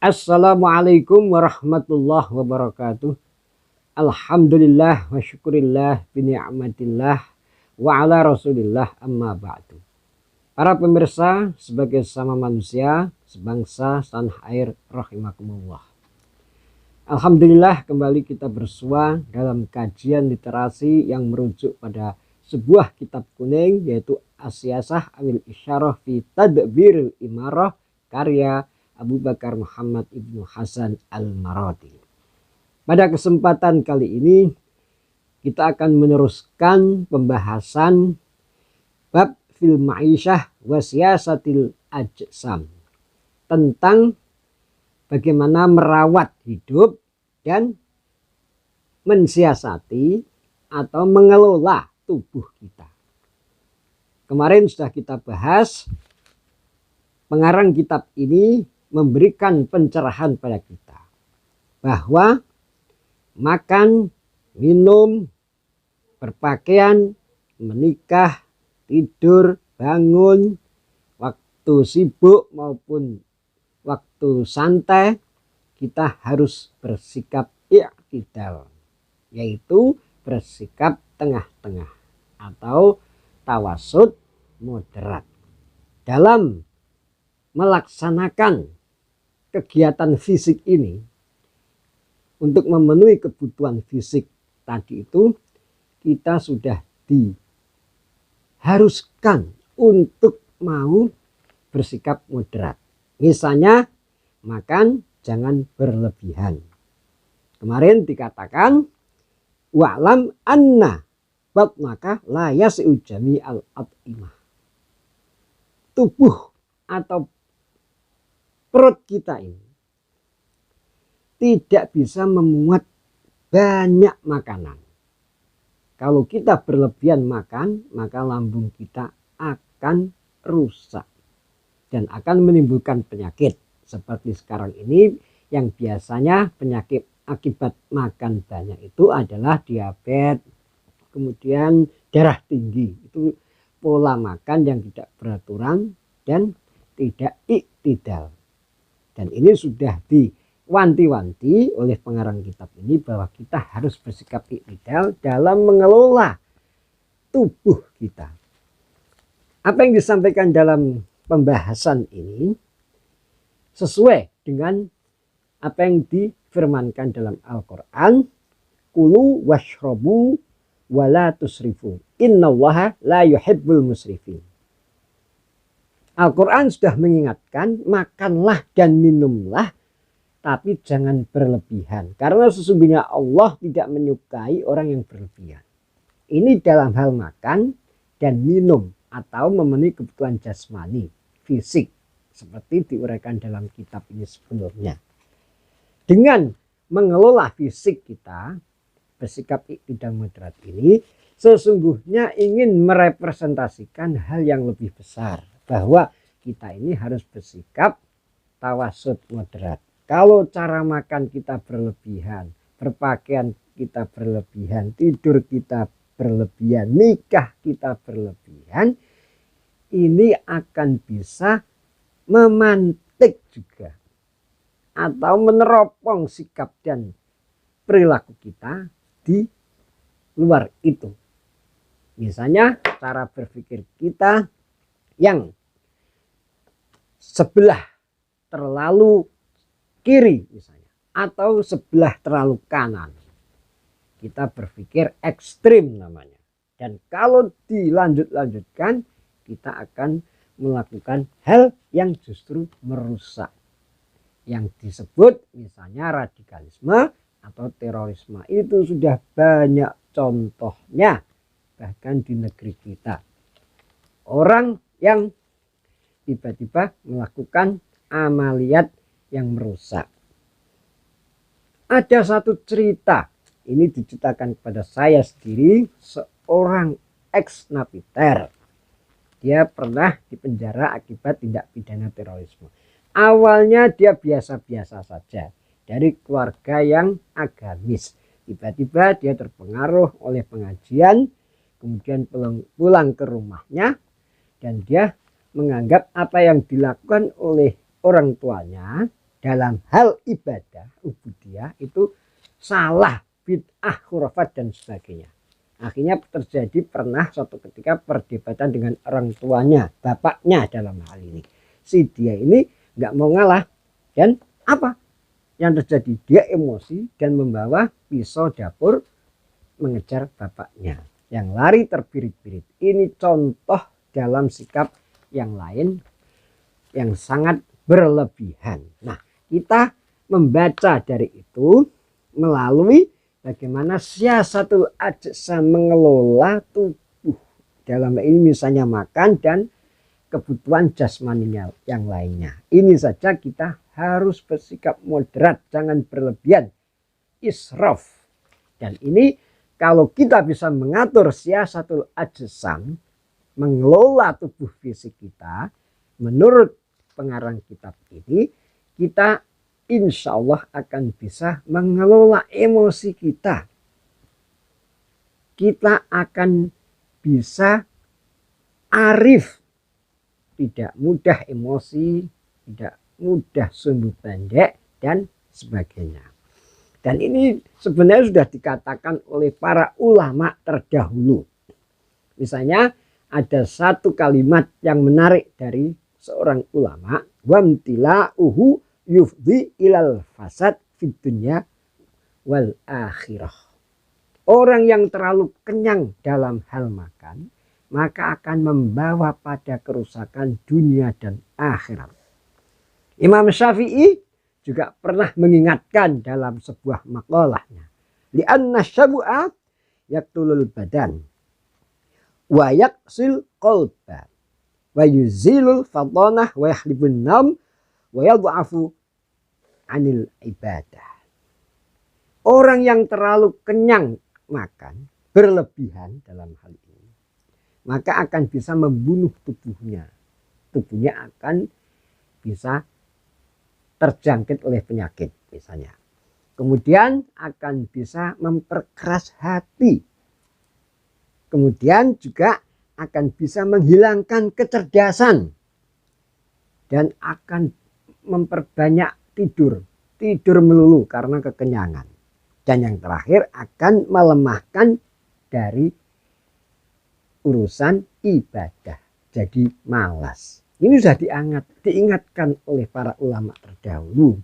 Assalamualaikum warahmatullahi wabarakatuh. Alhamdulillah wa syukurillah bini'matillah wa ala rasulillah amma ba'du. Para pemirsa, sebagai sama manusia, sebangsa tanah air rahimakumullah. Alhamdulillah kembali kita bersua dalam kajian literasi yang merujuk pada sebuah kitab kuning, yaitu As-Siyasah Awil Isyarah fi Tadbiril Imarah karya Abu Bakar Muhammad Ibnu Hasan Al-Maradi. Pada kesempatan kali ini kita akan meneruskan pembahasan bab fil ma'isyah wa siyasatil ajsam, tentang bagaimana merawat hidup dan mensiasati atau mengelola tubuh kita. Kemarin sudah kita bahas, pengarang kitab ini memberikan pencerahan pada kita bahwa makan, minum, berpakaian, menikah, tidur, bangun, waktu sibuk maupun waktu santai, kita harus bersikap i'tidal, yaitu bersikap tengah-tengah atau tawasud, moderat dalam melaksanakan kegiatan fisik ini. Untuk memenuhi kebutuhan fisik tadi itu, kita sudah diharuskan untuk mau bersikap moderat. Misalnya makan jangan berlebihan. Kemarin dikatakan wa'lam anna batnaka la yasi'u jami'al at'imah. Tubuh atau perut kita ini tidak bisa memuat banyak makanan. Kalau kita berlebihan makan, maka lambung kita akan rusak dan akan menimbulkan penyakit. Seperti sekarang ini yang biasanya penyakit akibat makan banyak itu adalah diabetes, kemudian darah tinggi. Itu pola makan yang tidak beraturan dan tidak i'tidal. Dan ini sudah diwanti-wanti oleh pengarang kitab ini bahwa kita harus bersikap i'tidal dalam mengelola tubuh kita. Apa yang disampaikan dalam pembahasan ini sesuai dengan apa yang difirmankan dalam Al-Quran, kulu washrobu wala tusrifu innallaha la yuhibbul musrifin. Al-Quran sudah mengingatkan, makanlah dan minumlah, tapi jangan berlebihan. Karena sesungguhnya Allah tidak menyukai orang yang berlebihan. Ini dalam hal makan dan minum atau memenuhi kebutuhan jasmani, fisik. Seperti diuraikan dalam kitab ini sebelumnya. Dengan mengelola fisik kita, bersikap i'tidal moderat ini, sesungguhnya ingin merepresentasikan hal yang lebih besar. Bahwa kita ini harus bersikap tawasud moderat. Kalau cara makan kita berlebihan, berpakaian kita berlebihan, tidur kita berlebihan, nikah kita berlebihan, ini akan bisa memantik juga atau meneropong sikap dan perilaku kita di luar itu. Misalnya cara berpikir kita yang sebelah terlalu kiri misalnya, atau sebelah terlalu kanan, kita berpikir ekstrim namanya. Dan kalau dilanjutkan, kita akan melakukan hal yang justru merusak, yang disebut misalnya radikalisme atau terorisme. Itu sudah banyak contohnya bahkan di negeri kita. Orang yang tiba-tiba melakukan amaliyat yang merusak. Ada satu cerita, ini diceritakan kepada saya sendiri, seorang ex-napiter. Dia pernah dipenjara akibat tindak pidana terorisme. Awalnya dia biasa-biasa saja, dari keluarga yang agamis. Tiba-tiba dia terpengaruh oleh pengajian, kemudian pulang ke rumahnya, dan dia menganggap apa yang dilakukan oleh orang tuanya dalam hal ibadah, ubudiyah itu salah, bid'ah, khurafat dan sebagainya. Akhirnya terjadi pernah suatu ketika perdebatan dengan orang tuanya, bapaknya dalam hal ini. Si dia ini nggak mau ngalah dan apa yang terjadi? Dia emosi dan membawa pisau dapur mengejar bapaknya yang lari terbirit-birit. Ini contoh dalam sikap yang lain yang sangat berlebihan. Nah, kita membaca dari itu melalui bagaimana siasatul ajsam mengelola tubuh. Dalam ini misalnya makan dan kebutuhan jasmaninya yang lainnya. Ini saja kita harus bersikap moderat, jangan berlebihan, israf. Dan ini kalau kita bisa mengatur siasatul ajsam, mengelola tubuh fisik kita, menurut pengarang kitab ini, kita insya Allah akan bisa mengelola emosi kita. Kita akan bisa arif, tidak mudah emosi, tidak mudah sumbu pendek dan sebagainya. Dan ini sebenarnya sudah dikatakan oleh para ulama terdahulu. Misalnya ada satu kalimat yang menarik dari seorang ulama, wamtila'uhu yufdi ilal fasad fid dunya wal akhirah. Orang yang terlalu kenyang dalam hal makan, maka akan membawa pada kerusakan dunia dan akhirat. Imam Syafi'i juga pernah mengingatkan dalam sebuah makalahnya, li'anna syabu'a yaktulul badan wa yaksil qalba wa yuzilul fatanah wa yahlibun nam wa yad'afu anil ibadah. Orang yang terlalu kenyang makan, berlebihan dalam hal ini, maka akan bisa membunuh tubuhnya. Tubuhnya akan bisa terjangkit oleh penyakit misalnya. Kemudian akan bisa memperkeras hati. Kemudian juga akan bisa menghilangkan kecerdasan. Dan akan memperbanyak tidur. Tidur melulu karena kekenyangan. Dan yang terakhir akan melemahkan dari urusan ibadah. Jadi malas. Ini sudah diingatkan oleh para ulama terdahulu.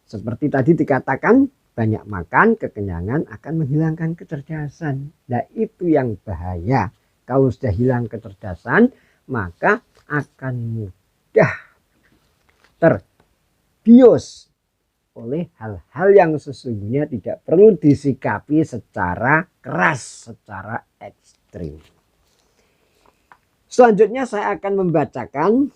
Seperti tadi dikatakan, banyak makan, kekenyangan akan menghilangkan kecerdasan. Nah itu yang bahaya. Kalau sudah hilang kecerdasan, maka akan mudah terbius oleh hal-hal yang sesungguhnya tidak perlu disikapi secara keras, secara ekstrim. Selanjutnya saya akan membacakan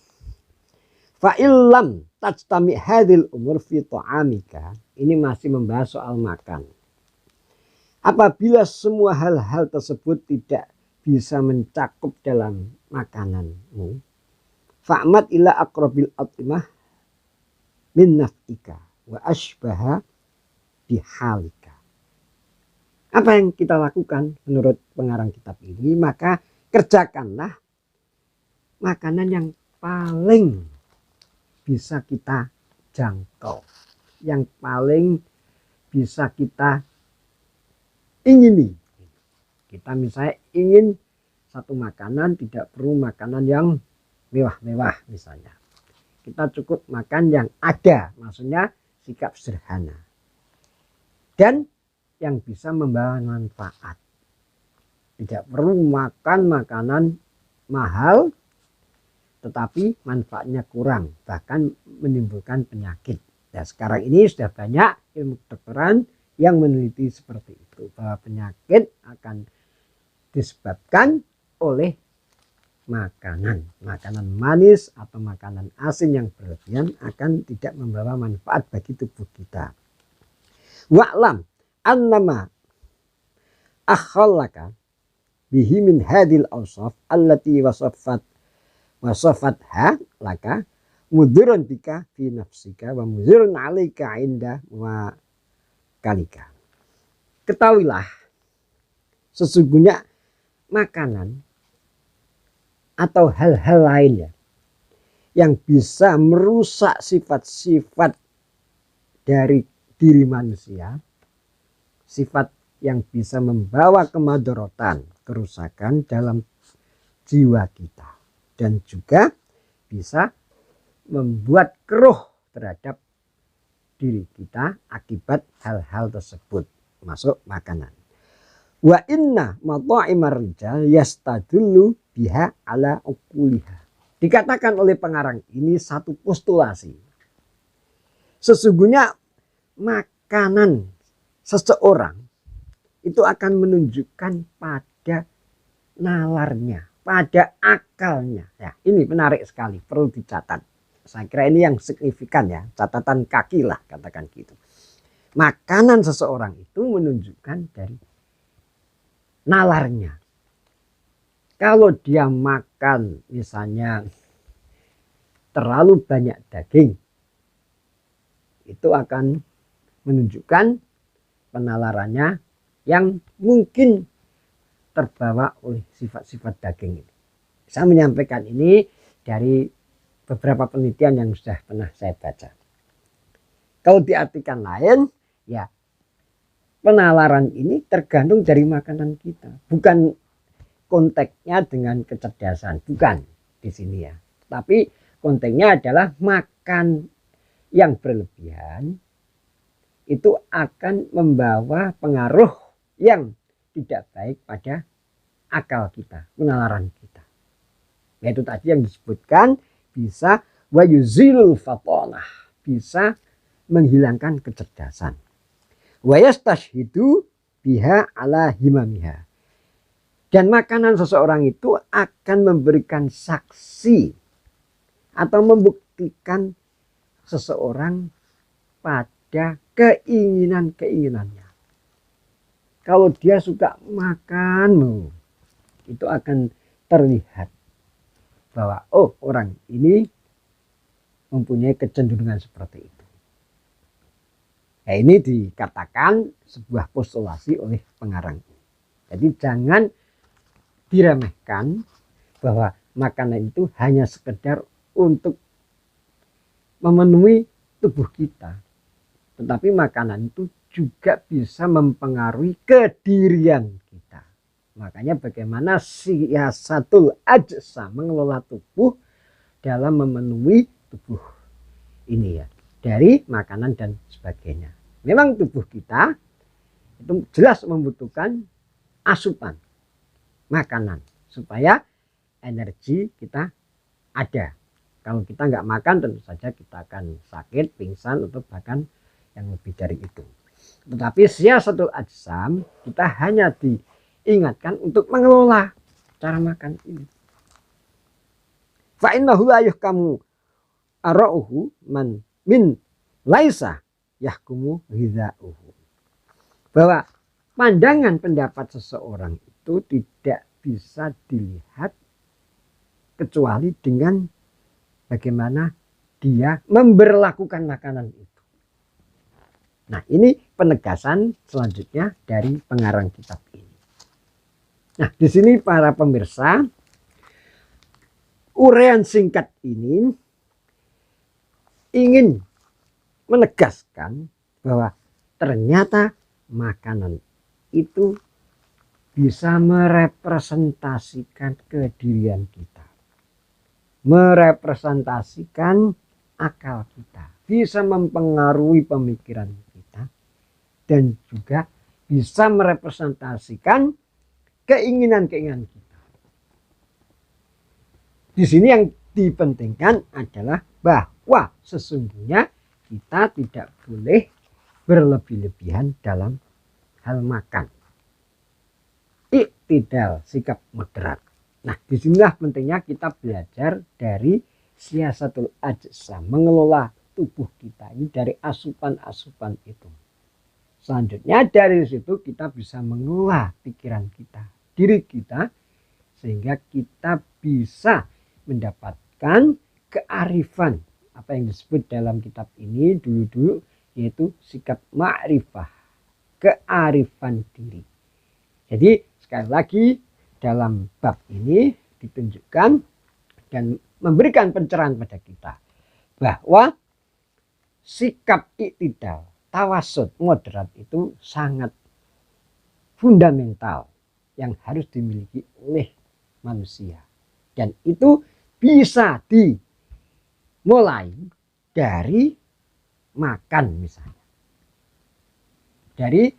fa'illam tajtami hadhil umur fi ta'amika. Ini masih membahas soal makan. Apabila semua hal-hal tersebut tidak bisa mencakup dalam makananmu, fa'mad ila aqrabil atimah min naf'ika wa ashbaha bihalika. Apa yang kita lakukan menurut pengarang kitab ini? Maka kerjakanlah makanan yang paling bisa kita jangkau, yang paling bisa kita ingini. Kita misalnya ingin satu makanan, tidak perlu makanan yang mewah-mewah misalnya. Kita cukup makan yang ada, maksudnya sikap sederhana. Dan yang bisa membawa manfaat. Tidak perlu makan makanan mahal, tetapi manfaatnya kurang, bahkan menimbulkan penyakit. Nah, sekarang ini sudah banyak ilmu kedokteran yang meneliti seperti itu, bahwa penyakit akan disebabkan oleh makanan manis atau makanan asin yang berlebihan akan tidak membawa manfaat bagi tubuh kita. Wa'lam annama akhallaka bihi min hadil awsaf allati wasafatha laka mudhirun bika fi nafsika wa mudhirun alaika inda wa kalika. Ketahuilah sesungguhnya makanan atau hal-hal lainnya yang bisa merusak sifat-sifat dari diri manusia, sifat yang bisa membawa kemadharatan, kerusakan dalam jiwa kita, dan juga bisa membuat keruh terhadap diri kita akibat hal-hal tersebut, masuk makanan. Wa inna mata'imar rijal yastadullu biha ala uquliha. Dikatakan oleh pengarang ini satu postulasi. Sesungguhnya makanan seseorang itu akan menunjukkan pada nalarnya, pada akalnya. Ya, ini menarik sekali, perlu dicatat. Saya kira ini yang signifikan ya, catatan kaki lah katakan gitu. Makanan seseorang itu menunjukkan dari nalarnya. Kalau dia makan misalnya terlalu banyak daging, itu akan menunjukkan penalarannya yang mungkin terbawa oleh sifat-sifat daging ini. Saya menyampaikan ini dari beberapa penelitian yang sudah pernah saya baca. Kalau diartikan lain, ya penalaran ini tergantung dari makanan kita, bukan konteksnya dengan kecerdasan, bukan di sini ya. Tapi konteksnya adalah makan yang berlebihan itu akan membawa pengaruh yang tidak baik pada akal kita, penalaran kita. Yaitu tadi yang disebutkan bisa wayuzilul fatonah, bisa menghilangkan kecerdasan. Wayastashhidu biha ala himamiha. Dan makanan seseorang itu akan memberikan saksi atau membuktikan seseorang pada keinginan-keinginannya. Kalau dia suka makan, itu akan terlihat bahwa oh, orang ini mempunyai kecenderungan seperti itu. Nah, ini dikatakan sebuah postulasi oleh pengarang. Jadi jangan diremehkan bahwa makanan itu hanya sekedar untuk memenuhi tubuh kita. Tetapi makanan itu juga bisa mempengaruhi kedirian kita. Makanya bagaimana siasatul ajsa, mengelola tubuh dalam memenuhi tubuh ini ya, dari makanan dan sebagainya. Memang tubuh kita itu jelas membutuhkan asupan makanan supaya energi kita ada. Kalau kita nggak makan tentu saja kita akan sakit, pingsan, atau bahkan yang lebih dari itu. Tetapi siasatul ajsam kita hanya diingatkan untuk mengelola cara makan ini. Fa innahu la yuhkamu ara'uhu man min laisa yahkumu ghidha'uhu. Bahwa pandangan pendapat seseorang itu tidak bisa dilihat kecuali dengan bagaimana dia memberlakukan makanan itu. Nah, ini penegasan selanjutnya dari pengarang kitab ini. Nah, di sini para pemirsa, uraian singkat ini ingin menegaskan bahwa ternyata makanan itu bisa merepresentasikan kedirian kita, merepresentasikan akal kita, bisa mempengaruhi pemikiran kita, dan juga bisa merepresentasikan keinginan-keinginan kita. Di sini yang dipentingkan adalah bahwa sesungguhnya kita tidak boleh berlebih-lebihan dalam hal makan. Iktidal, sikap moderat. Nah, disinilah pentingnya kita belajar dari siasatul ajsa, mengelola tubuh kita ini dari asupan-asupan itu. Selanjutnya dari situ kita bisa mengelola pikiran kita, diri kita, sehingga kita bisa mendapatkan kearifan, apa yang disebut dalam kitab ini dulu-dulu, yaitu sikap ma'rifah, kearifan diri. Jadi sekali lagi dalam bab ini ditunjukkan dan memberikan pencerahan pada kita bahwa sikap iktidal, tawasud, moderat itu sangat fundamental yang harus dimiliki oleh manusia. Dan itu bisa dimulai dari makan misalnya. Dari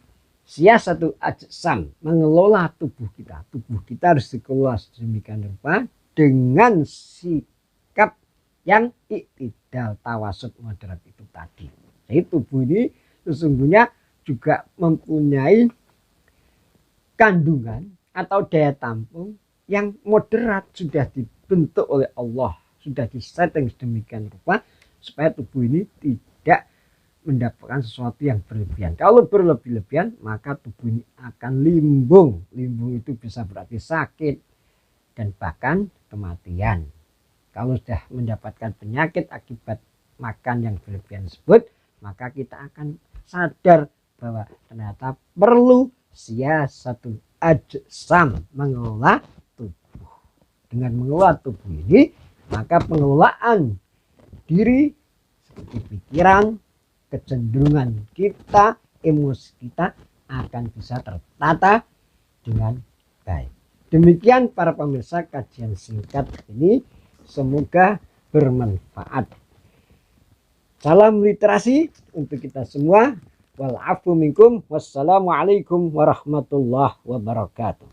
siyasatu ajsam, mengelola tubuh kita. Tubuh kita harus dikelola sedemikian rupa dengan sikap yang iktidal, tawasud, moderat itu tadi. Jadi tubuh ini sesungguhnya juga mempunyai kandungan atau daya tampung yang moderat, sudah dibentuk oleh Allah, sudah disetting sedemikian rupa supaya tubuh ini tidak mendapatkan sesuatu yang berlebihan. Kalau berlebih-lebihan maka tubuh ini akan limbung. Limbung itu bisa berarti sakit dan bahkan kematian. Kalau sudah mendapatkan penyakit akibat makan yang berlebihan tersebut, maka kita akan sadar bahwa ternyata perlu siyasatul ajsam, mengelola tubuh. Dengan mengelola tubuh ini, maka pengelolaan diri seperti pikiran, kecenderungan kita, emosi kita akan bisa tertata dengan baik. Demikian para pemirsa kajian singkat ini, semoga bermanfaat. Salam literasi untuk kita semua. Wal afu minkum. Wassalamualaikum warahmatullahi wabarakatuh.